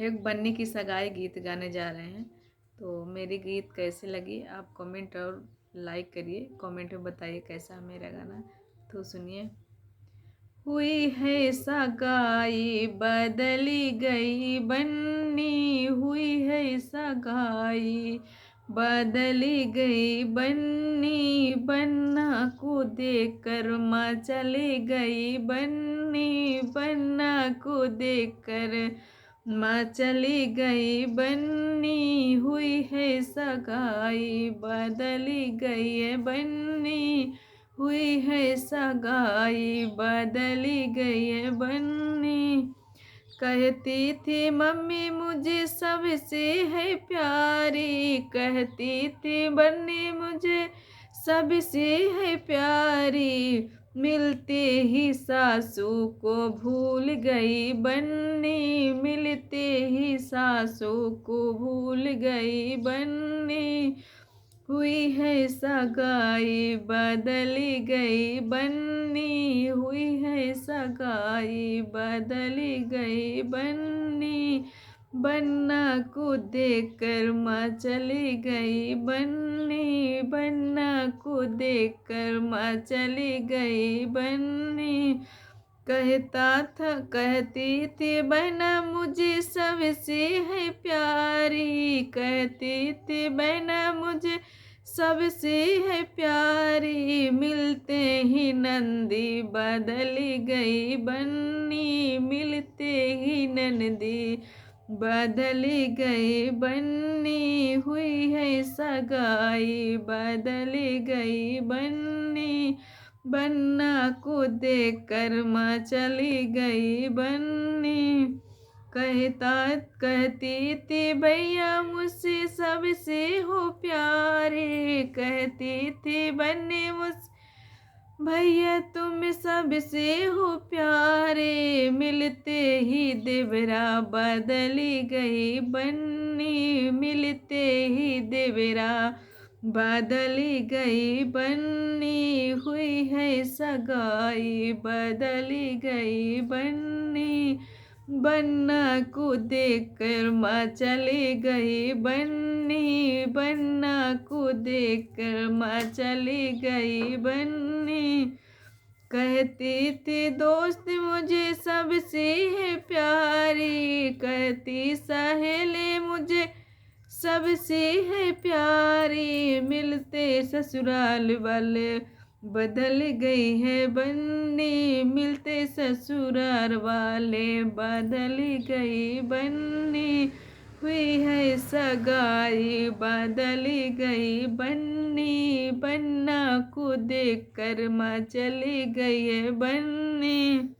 एक बन्नी की सगाई गीत गाने जा रहे हैं। तो मेरी गीत कैसे लगी आप कमेंट और लाइक करिए, कमेंट में बताइए कैसा मेरा गाना। तो सुनिए। हुई है सगाई बदली गई बन्नी, हुई है सगाई बदली गई बन्नी, बन्ना को देखकर माँ चली गई बन्नी, बन्ना को देखकर माँ चली गई बन्नी, हुई है सगाई बदली गई है बन्नी, हुई है सगाई बदली गई है बन्नी। कहती थी मम्मी मुझे सबसे है प्यारी, कहती थी बन्नी मुझे सबसे है प्यारी, मिलते ही सासू को भूल गई बन्नी, मिलते ही सासू को भूल गई बन्नी, हुई है सगाई बदली गई बन्नी, हुई है सगाई बदली गई बन्नी, बन्ना को देखकर माँ चली गई बन्नी, बन्ना को देखकर माँ चली गई बन्नी। कहती थी बहना मुझे सबसे है प्यारी, कहती थी बहना मुझे सबसे है प्यारी, मिलते ही नंदी बदली गई बन्नी, मिलते ही नंदी बदली गई बन्नी, हुई है सगाई बदली गई बन्नी, बन्ना को देखकर माँ चली गई बन्नी। कहती थी भैया मुझसे सबसे हो प्यारे, कहती थी बन्नी मुझसे भैया तुम सबसे हो प्यारे, मिलते ही देवरा बदली गई बन्नी, मिलते ही देवरा बदली गई बन्नी, हुई है सगाई बदली गई बन्नी, बन्ना को देखकर माँ चली गई बन्नी, बन्ना को देखकर माँ चली गई बन्नी। कहती थी दोस्त मुझे सबसे है प्यारी, कहती सहेली मुझे सबसे है प्यारी, मिलते ससुराल वाले बदल गई है बन्नी, मिलते ससुराल वाले बदल गई बन्नी, हुई है सगाई बदली गई बन्नी, बन्ना को देखकर माँ चली गई है बन्नी।